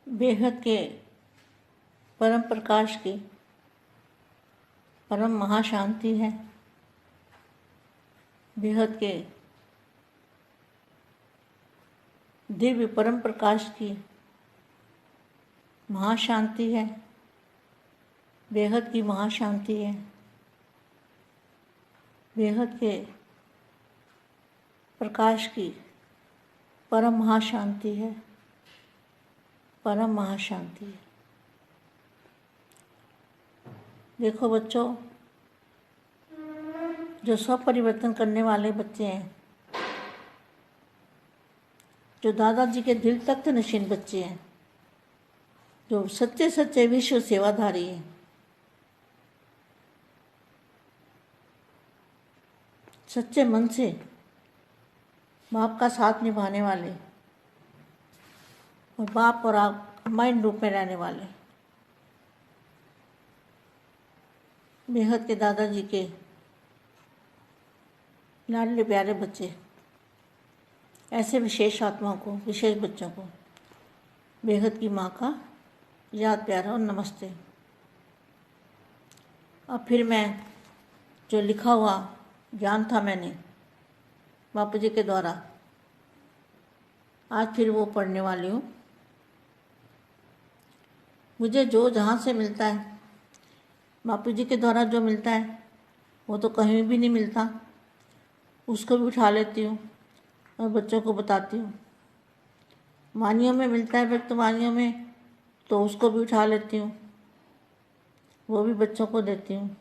बेहद के परम प्रकाश की परम महाशांति है। बेहद के दिव्य परम प्रकाश की महाशांति है। बेहद की महाशांति है। बेहद के प्रकाश की परम महाशांति है। परम महाशांति है। देखो बच्चों, जो सब परिवर्तन करने वाले बच्चे हैं, जो दादाजी के दिल तक नशीन बच्चे हैं, जो सच्चे सच्चे विश्व सेवाधारी हैं, सच्चे मन से बाप का साथ निभाने वाले और बाप और आप माइंड रूप में रहने वाले, बेहद के दादाजी के लाडले प्यारे बच्चे, ऐसे विशेष आत्माओं को, विशेष बच्चों को बेहद की माँ का याद प्यारा और नमस्ते। अब फिर मैं जो लिखा हुआ ज्ञान था मैंने बापू जी के द्वारा, आज फिर वो पढ़ने वाली हूँ। मुझे जो जहाँ से मिलता है, बापू जी के द्वारा जो मिलता है वो तो कहीं भी नहीं मिलता, उसको भी उठा लेती हूँ और बच्चों को बताती हूँ। वानियों में मिलता है व्यक्त वानियों में, तो उसको भी उठा लेती हूँ, वो भी बच्चों को देती हूँ,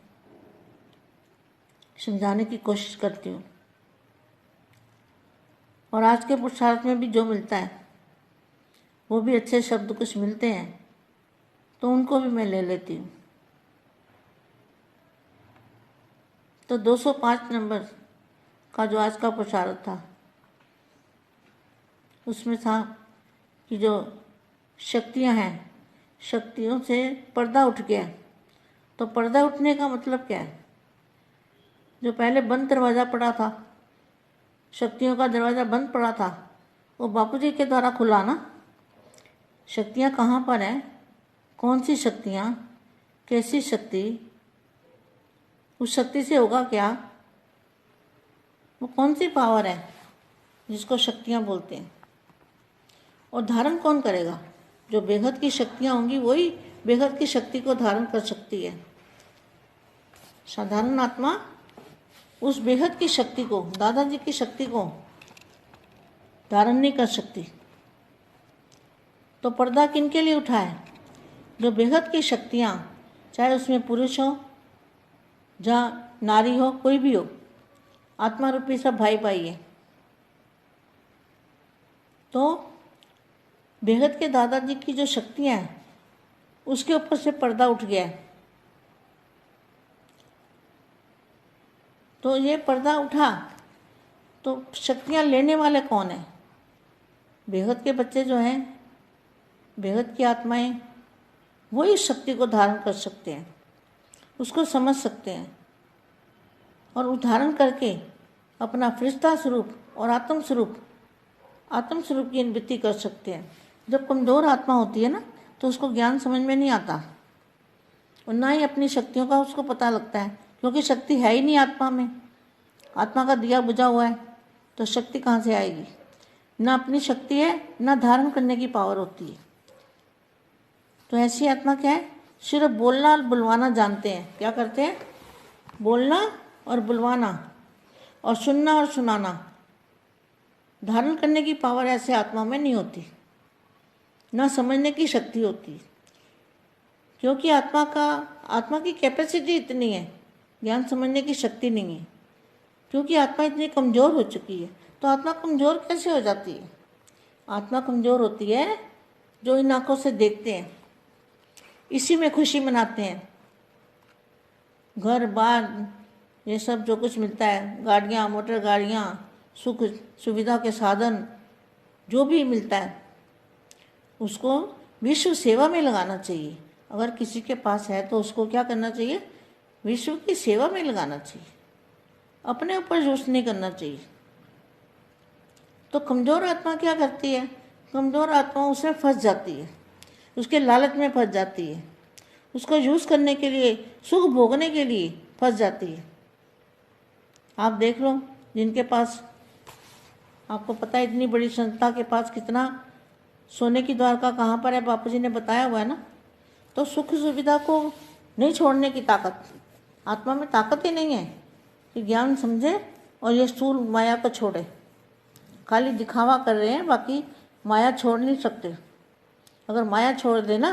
समझाने की कोशिश करती हूँ। और आज के पुरुषार्थ में भी जो मिलता है वो भी अच्छे शब्द कुछ मिलते हैं तो उनको भी मैं ले लेती हूँ। तो 205 नंबर का जो आज का पुरुषार्थ था, उसमें था कि जो शक्तियाँ हैं, शक्तियों से पर्दा उठ गया। तो पर्दा उठने का मतलब क्या है? जो पहले बंद दरवाज़ा पड़ा था, शक्तियों का दरवाज़ा बंद पड़ा था, वो बापू जी के द्वारा खुला ना। शक्तियाँ कहाँ पर हैं? कौन सी शक्तियाँ? कैसी शक्ति? उस शक्ति से होगा क्या? वो कौन सी पावर है जिसको शक्तियाँ बोलते हैं? और धारण कौन करेगा? जो बेहद की शक्तियाँ होंगी वही बेहद की शक्ति को धारण कर सकती है। साधारण आत्मा उस बेहद की शक्ति को, दादाजी की शक्ति को धारण नहीं कर सकती। तो पर्दा किनके लिए उठा है? जो बेहद की शक्तियाँ, चाहे उसमें पुरुष हो जहाँ नारी हो, कोई भी हो, आत्मा रूपी सब भाई भाई है। तो बेहद के दादाजी की जो शक्तियाँ हैं उसके ऊपर से पर्दा उठ गया है। तो ये पर्दा उठा तो शक्तियाँ लेने वाले कौन हैं? बेहद के बच्चे जो हैं, बेहद की आत्माएं, वो इस शक्ति को धारण कर सकते हैं, उसको समझ सकते हैं और उधारण करके अपना फरिश्ता स्वरूप और आत्म स्वरूप की अनुभूति कर सकते हैं। जब कमज़ोर आत्मा होती है ना, तो उसको ज्ञान समझ में नहीं आता और ना ही अपनी शक्तियों का उसको पता लगता है, क्योंकि शक्ति है ही नहीं आत्मा में। आत्मा का दिया बुझा हुआ है तो शक्ति कहाँ से आएगी? ना अपनी शक्ति है, ना धारण करने की पावर होती है। तो ऐसी आत्मा क्या है? सिर्फ बोलना और बुलवाना जानते हैं। क्या करते हैं? बोलना और बुलवाना और सुनना और सुनाना। धारण करने की पावर ऐसे आत्मा में नहीं होती, ना समझने की शक्ति होती, क्योंकि आत्मा की कैपेसिटी इतनी है, ज्ञान समझने की शक्ति नहीं है, क्योंकि आत्मा इतनी कमज़ोर हो चुकी है। तो आत्मा कमज़ोर कैसे हो जाती है? आत्मा कमज़ोर होती है जो इन आँखों से देखते हैं, इसी में खुशी मनाते हैं। घर बार ये सब जो कुछ मिलता है, गाड़ियाँ, मोटर गाड़ियाँ, सुख सुविधा के साधन जो भी मिलता है, उसको विश्व सेवा में लगाना चाहिए। अगर किसी के पास है तो उसको क्या करना चाहिए? विश्व की सेवा में लगाना चाहिए, अपने ऊपर जोश नहीं करना चाहिए। तो कमज़ोर आत्मा क्या करती है? कमज़ोर आत्मा उसमें फंस जाती है। उसके लालच में फंस जाती है, उसको यूज़ करने के लिए, सुख भोगने के लिए फंस जाती है। आप देख लो, जिनके पास, आपको पता है इतनी बड़ी संस्था के पास कितना सोने की द्वारका कहाँ पर है, बापू जी ने बताया हुआ है ना। तो सुख सुविधा को नहीं छोड़ने की ताकत, आत्मा में ताकत ही नहीं है कि ज्ञान समझे और ये स्थूल माया को छोड़े। खाली दिखावा कर रहे हैं, बाकी माया छोड़ नहीं सकते। अगर माया छोड़ देना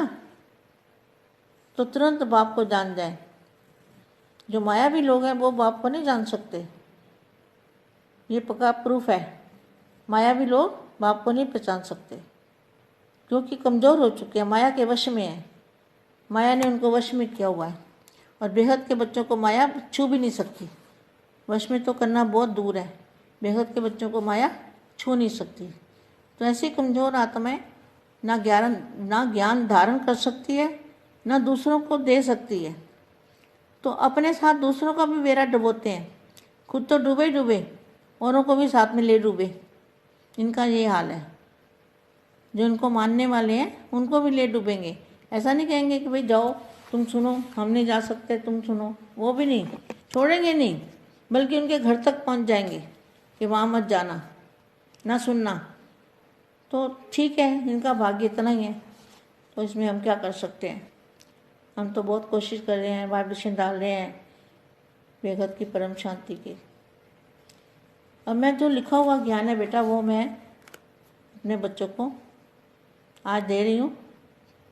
तो तुरंत बाप को जान जाए। जो मायावी लोग हैं वो बाप को नहीं जान सकते, ये पक्का प्रूफ है। मायावी लोग बाप को नहीं पहचान सकते क्योंकि कमज़ोर हो चुके हैं, माया के वश में है। माया ने उनको वश में किया हुआ है। और बेहद के बच्चों को माया छू भी नहीं सकती। वश में तो करना बहुत दूर है, बेहद के बच्चों को माया छू नहीं सकती। तो ऐसी कमज़ोर आत्माएं ना ज्ञान धारण कर सकती है, ना दूसरों को दे सकती है। तो अपने साथ दूसरों का भी बेड़ा डुबोते हैं, खुद तो डूबे डूबे, औरों को भी साथ में ले डूबे। इनका ये हाल है। जो इनको मानने वाले हैं उनको भी ले डूबेंगे। ऐसा नहीं कहेंगे कि भाई जाओ तुम सुनो, हम नहीं जा सकते, तुम सुनो, वो भी नहीं छोड़ेंगे, नहीं, बल्कि उनके घर तक पहुंच जाएंगे कि वहाँ मत जाना, ना सुनना। तो ठीक है, इनका भाग्य इतना ही है, तो इसमें हम क्या कर सकते हैं। हम तो बहुत कोशिश कर रहे हैं, वाइब्रेशन डाल रहे हैं बेहद की परम शांति की। अब मैं जो लिखा हुआ ज्ञान है बेटा, वो मैं अपने बच्चों को आज दे रही हूँ,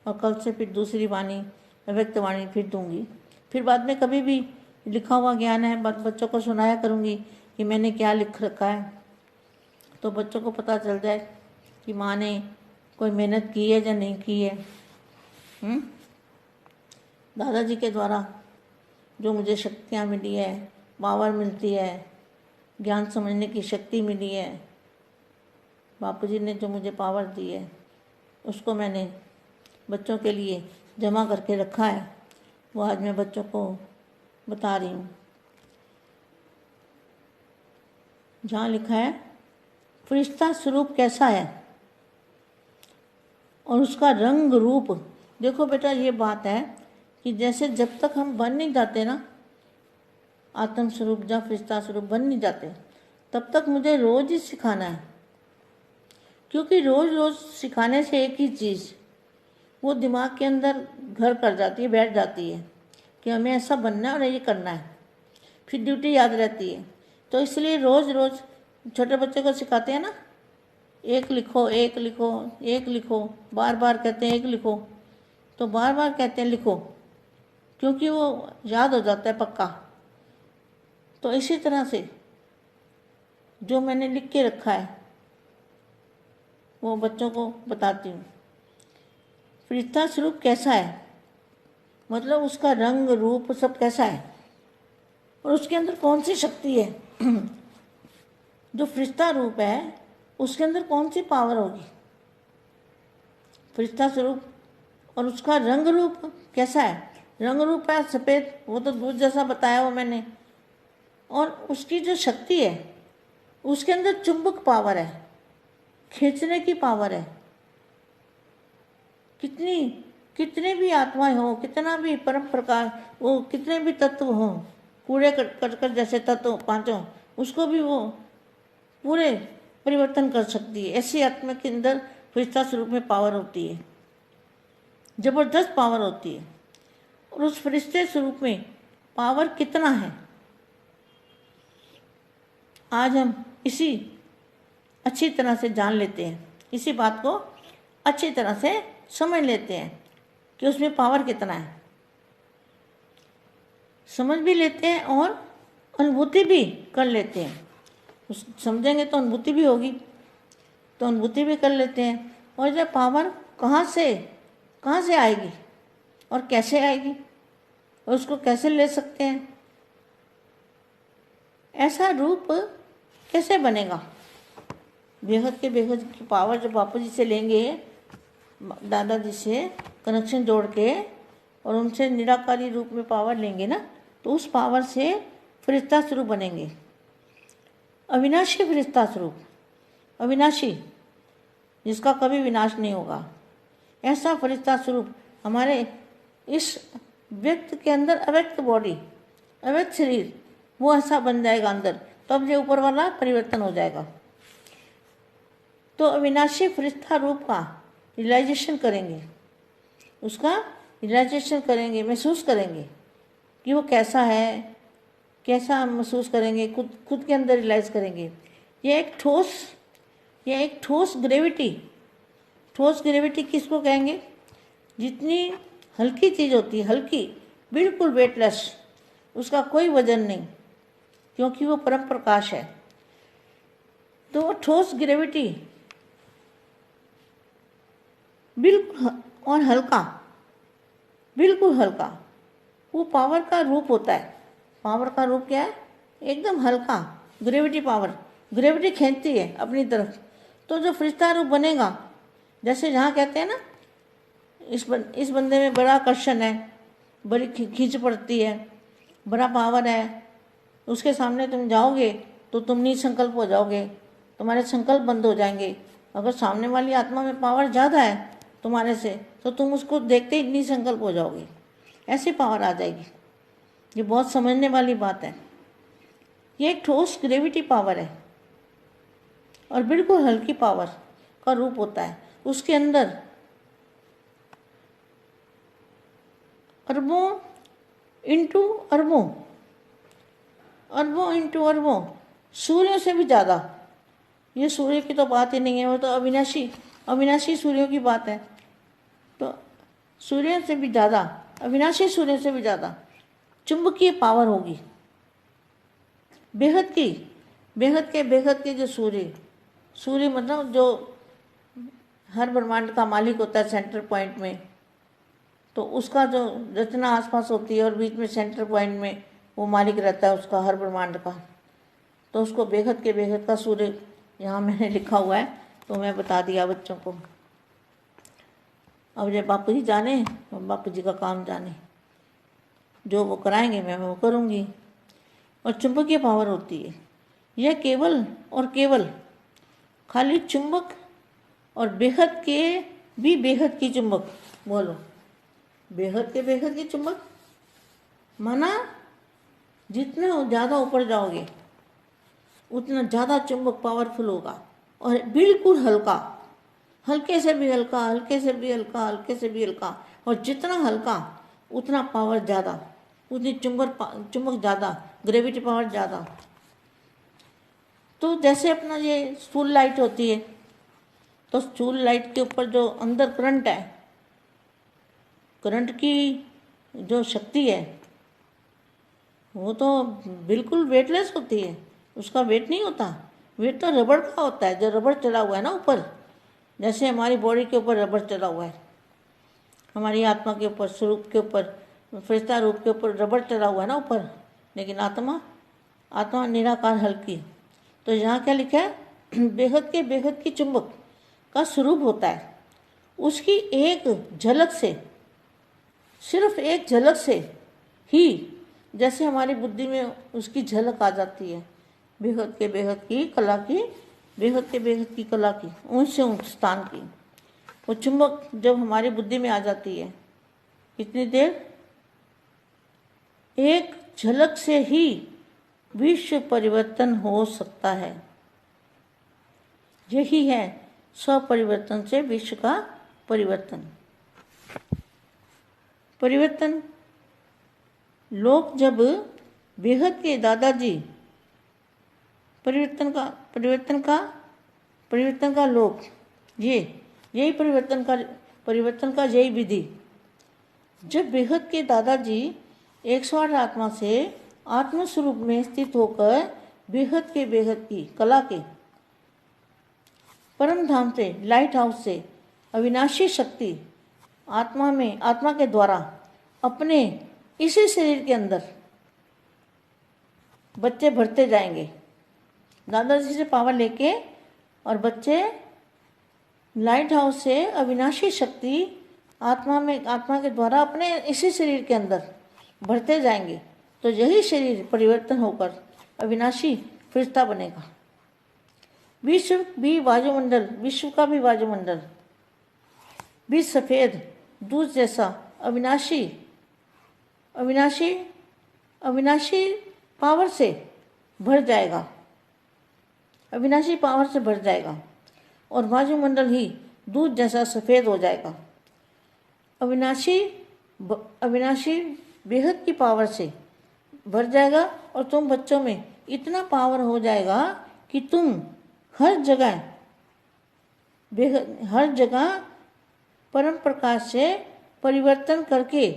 और कल से फिर दूसरी वाणी, अव्यक्त वाणी फिर दूंगी। फिर बाद में कभी भी लिखा हुआ ज्ञान है बच्चों को सुनाया करूँगी कि मैंने क्या लिख रखा है, तो बच्चों को पता चल जाए कि माँ ने कोई मेहनत की है या नहीं की है। दादाजी के द्वारा जो मुझे शक्तियाँ मिली है, पावर मिलती है, ज्ञान समझने की शक्ति मिली है, बापूजी ने जो मुझे पावर दी है, उसको मैंने बच्चों के लिए जमा करके रखा है। वो आज मैं बच्चों को बता रही हूँ। जहाँ लिखा है फरिश्ता स्वरूप कैसा है और उसका रंग रूप। देखो बेटा, ये बात है कि जैसे जब तक हम बन नहीं जाते ना आत्म स्वरूप या फरिश्ता स्वरूप बन नहीं जाते, तब तक मुझे रोज़ ही सिखाना है। क्योंकि रोज़ रोज़ सिखाने से एक ही चीज़ वो दिमाग के अंदर घर कर जाती है, बैठ जाती है कि हमें ऐसा बनना है और ये करना है, फिर ड्यूटी याद रहती है। तो इसलिए रोज़ रोज़ छोटे बच्चे को सिखाते हैं ना, एक लिखो, एक लिखो, एक लिखो, बार बार कहते हैं एक लिखो, तो बार बार कहते हैं लिखो, क्योंकि वो याद हो जाता है पक्का। तो इसी तरह से जो मैंने लिख के रखा है वो बच्चों को बताती हूँ। फरिश्ता स्वरूप कैसा है, मतलब उसका रंग रूप सब कैसा है और उसके अंदर कौन सी शक्ति है। जो फरिश्ता रूप है उसके अंदर कौन सी पावर होगी, फरिश्ता स्वरूप। और उसका रंग रूप कैसा है, रंग रूप है सफ़ेद, वो तो दूध जैसा बताया हुआ मैंने। और उसकी जो शक्ति है उसके अंदर चुंबक पावर है, खींचने की पावर है। कितने भी आत्माएं हो, कितना भी परम प्रकार वो, कितने भी तत्व हों, कूड़े कटकर जैसे तत्व पांचों, उसको भी वो पूरे परिवर्तन कर सकती है। ऐसी आत्मा के अंदर फरिश्ता स्वरूप में पावर होती है, जबरदस्त पावर होती है। और उस फरिश्ते स्वरूप में पावर कितना है, आज हम इसी अच्छी तरह से जान लेते हैं, इसी बात को अच्छी तरह से समझ लेते हैं कि उसमें पावर कितना है। समझ भी लेते हैं और अनुभूति भी कर लेते हैं। समझेंगे तो अनुभूति भी होगी, तो अनुभूति भी कर लेते हैं। और ये पावर कहाँ से आएगी और कैसे आएगी और उसको कैसे ले सकते हैं, ऐसा रूप कैसे बनेगा। बेहद की पावर जब बापू जी से लेंगे, दादाजी से कनेक्शन जोड़ के और उनसे निराकारी रूप में पावर लेंगे ना, तो उस पावर से फरिश्ता स्वरूप बनेंगे। अविनाशी फरिश्ता स्वरूप, अविनाशी, जिसका कभी विनाश नहीं होगा, ऐसा फरिश्ता स्वरूप हमारे इस व्यक्ति के अंदर अव्यक्त बॉडी, अव्यक्त शरीर, वो ऐसा बन जाएगा अंदर, तब ये ऊपर वाला परिवर्तन हो जाएगा। तो अविनाशी फरिश्ता रूप का रियलाइजेशन करेंगे, उसका रियलाइजेशन करेंगे, महसूस करेंगे कि वो कैसा है, कैसा महसूस करेंगे, खुद के अंदर रियलाइज करेंगे। ये एक ठोस ग्रेविटी, ठोस ग्रेविटी किसको कहेंगे? जितनी हल्की चीज़ होती है, हल्की, बिल्कुल वेटलेस, उसका कोई वजन नहीं, क्योंकि वो परम प्रकाश है। तो वो ठोस ग्रेविटी बिल्कुल और हल्का, बिल्कुल हल्का, वो पावर का रूप होता है। पावर का रूप क्या है? एकदम हल्का, ग्रेविटी पावर, ग्रेविटी खींचती है अपनी तरफ। तो जो फरिश्ता रूप बनेगा, जैसे जहाँ कहते हैं ना इस बंदे में बड़ा आकर्षण है, बड़ी खींच पड़ती है, बड़ा पावर है, उसके सामने तुम जाओगे तो तुम निसंकल्प हो जाओगे, तुम्हारे संकल्प बंद हो जाएंगे। अगर सामने वाली आत्मा में पावर ज़्यादा है तुम्हारे से, तो तुम उसको देखते ही निसंकल्प हो जाओगे, ऐसी पावर आ जाएगी। ये बहुत समझने वाली बात है। ये एक ठोस ग्रेविटी पावर है और बिल्कुल हल्की पावर का रूप होता है। उसके अंदर अरबों इंटू अरबों, अरबों इंटू अरबों, सूर्यों से भी ज़्यादा, ये सूर्य की तो बात ही नहीं है, वो तो अविनाशी सूर्यों की बात है। तो सूर्य से भी ज़्यादा, अविनाशी सूर्य से भी ज़्यादा चुंबकीय पावर होगी, बेहद के जो सूर्य मतलब जो हर ब्रह्मांड का मालिक होता है सेंटर पॉइंट में, तो उसका जो रचना आसपास होती है और बीच में सेंटर पॉइंट में वो मालिक रहता है उसका, हर ब्रह्मांड का। तो उसको बेहद का सूर्य यहाँ मैंने लिखा हुआ है, तो मैं बता दिया बच्चों को। अब जब बापू जी जाने, बापू जी का काम जाने, जो वो कराएंगे मैं वो करूँगी। और चुंबकीय पावर होती है, यह केवल और केवल खाली चुंबक और बेहद की चुंबक, बोलो बेहद की चुंबक, माना जितना ज़्यादा ऊपर जाओगे उतना ज़्यादा चुंबक पावरफुल होगा और बिल्कुल हल्का, हल्के से भी हल्का, हल्के से भी हल्का, हल्के से भी हल्का, और जितना हल्का उतना पावर ज़्यादा, उतनी चुंबक ज़्यादा, ग्रेविटी पावर ज़्यादा। तो जैसे अपना ये स्टूल लाइट होती है, तो स्टूल लाइट के ऊपर जो अंदर करंट है, करंट की जो शक्ति है वो तो बिल्कुल वेटलेस होती है, उसका वेट नहीं होता। वेट तो रबड़ का होता है, जो रबड़ चला हुआ है ना ऊपर, जैसे हमारी बॉडी के ऊपर रबड़ चला हुआ है, हमारी आत्मा के ऊपर, स्वरूप के ऊपर, फरिश्ता रूप के ऊपर रबड़ चला हुआ है ना ऊपर, लेकिन आत्मा निराकार हल्की। तो यहाँ क्या लिखा है? बेहद की चुंबक का स्वरूप होता है। उसकी एक झलक से, सिर्फ एक झलक से ही जैसे हमारी बुद्धि में उसकी झलक आ जाती है, बेहद की कला की, बेहद की कला की, ऊंच से ऊंच स्थान की। वो चुंबक जब हमारी बुद्धि में आ जाती है, कितनी देर? एक झलक से ही विश्व परिवर्तन हो सकता है। यही है स्वपरिवर्तन से विश्व का परिवर्तन। लोग जब बेहद के दादाजी परिवर्तन का लोग, यही परिवर्तन का यही विधि। जब बेहद के दादाजी 108 आत्मा से आत्मस्वरूप में स्थित होकर बेहद की कला के परम धाम से, लाइट हाउस से अविनाशी शक्ति आत्मा के द्वारा अपने इसी शरीर के अंदर बच्चे भरते जाएंगे, दादाजी से पावर लेके, और बच्चे लाइट हाउस से अविनाशी शक्ति आत्मा के द्वारा अपने इसी शरीर के अंदर भरते जाएंगे। तो यही शरीर परिवर्तन होकर अविनाशी फरिश्ता बनेगा। विश्व का भी वायुमंडल बीज सफ़ेद दूध जैसा अविनाशी अविनाशी अविनाशी पावर से भर जाएगा, अविनाशी पावर से भर जाएगा और वायुमंडल ही दूध जैसा सफ़ेद हो जाएगा। अविनाशी बेहद की पावर से भर जाएगा और तुम बच्चों में इतना पावर हो जाएगा कि तुम हर जगह परम प्रकाश से परिवर्तन करके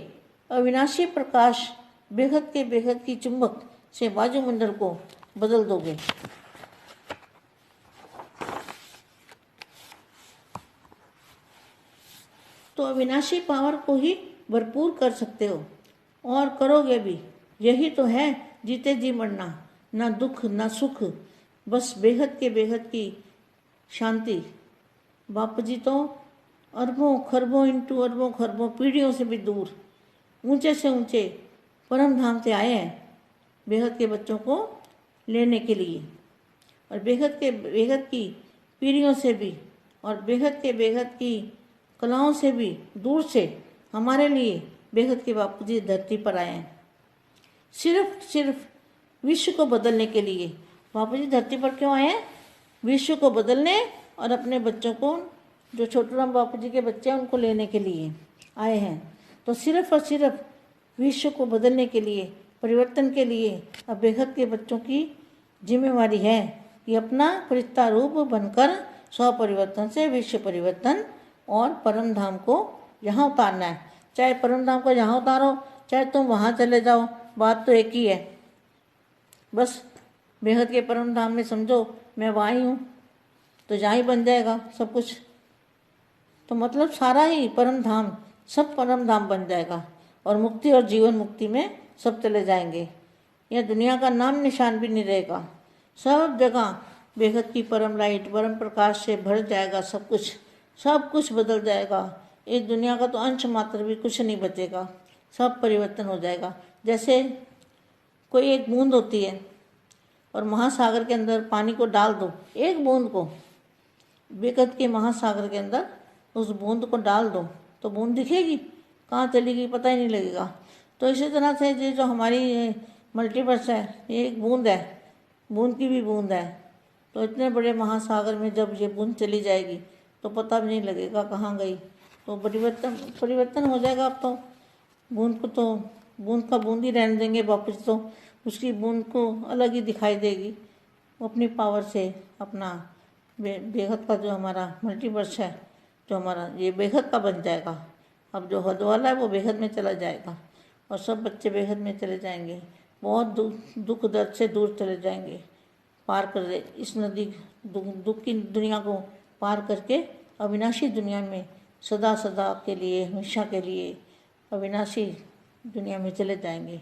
अविनाशी प्रकाश बेहद की चुंबक से वायुमंडल को बदल दोगे। तो अविनाशी पावर को ही भरपूर कर सकते हो और करोगे भी। यही तो है जीते जी मरना, ना दुख ना सुख, बस बेहद की शांति। बापू जी तो अरबों खरबों इंटू अरबों खरबों पीढ़ियों से भी दूर ऊंचे से ऊंचे परम धाम से आए हैं बेहद के बच्चों को लेने के लिए, और बेहद की पीढ़ियों से भी और बेहद की कलाओं से भी दूर से हमारे लिए बेहद के बापू जी धरती पर आए हैं सिर्फ विश्व को बदलने के लिए। बापू जी धरती पर क्यों आए हैं? विश्व को बदलने और अपने बच्चों को, जो छोटूराम बापू जी के बच्चे हैं, उनको लेने के लिए आए हैं। तो सिर्फ और सिर्फ विश्व को बदलने के लिए, परिवर्तन के लिए अब बेहद के बच्चों की जिम्मेवारी है कि अपना फरिश्ता रूप बनकर स्व परिवर्तन से विश्व परिवर्तन और परम धाम को यहाँ उतारना है। चाहे परम धाम को यहाँ उतारो, चाहे तुम वहाँ चले जाओ, बात तो एक ही है। बस बेहद के परम धाम में समझो मैं वहाँ ही हूँ, तो यहाँ ही बन जाएगा सब कुछ। तो मतलब सारा ही परम धाम, सब परम धाम बन जाएगा और मुक्ति और जीवन मुक्ति में सब चले जाएंगे। यह दुनिया का नाम निशान भी नहीं रहेगा। सब जगह बेहद की परम लाइट, परम प्रकाश से भर जाएगा सब कुछ बदल जाएगा। इस दुनिया का तो अंश मात्र भी कुछ नहीं बचेगा, सब परिवर्तन हो जाएगा। जैसे कोई एक बूंद होती है और महासागर के अंदर पानी को डाल दो, एक बूंद को बेहद के महासागर के अंदर उस बूंद को डाल दो तो बूंद दिखेगी, कहाँ चलेगी पता ही नहीं लगेगा। तो इसी तरह से ये जो हमारी मल्टीवर्स है, ये एक बूंद है, बूंद की भी बूंद है। तो इतने बड़े महासागर में जब ये बूंद चली जाएगी तो पता भी नहीं लगेगा कहाँ गई। तो परिवर्तन हो जाएगा। अब तो बूंद का बूंद ही रहने देंगे वापस, तो उसकी बूंद को अलग ही दिखाई देगी। वो अपनी पावर से अपना बेहद का जो हमारा मल्टीवर्स है, जो हमारा ये बेहद का बन जाएगा। अब जो हद वाला है वो बेहद में चला जाएगा और सब बच्चे बेहद में चले जाएंगे, बहुत दुख दर्द से दूर चले जाएंगे, पार कर दे इस नदी दुख की दुनिया को पार करके अविनाशी दुनिया में सदा के लिए, हमेशा के लिए अविनाशी दुनिया में चले जाएंगे।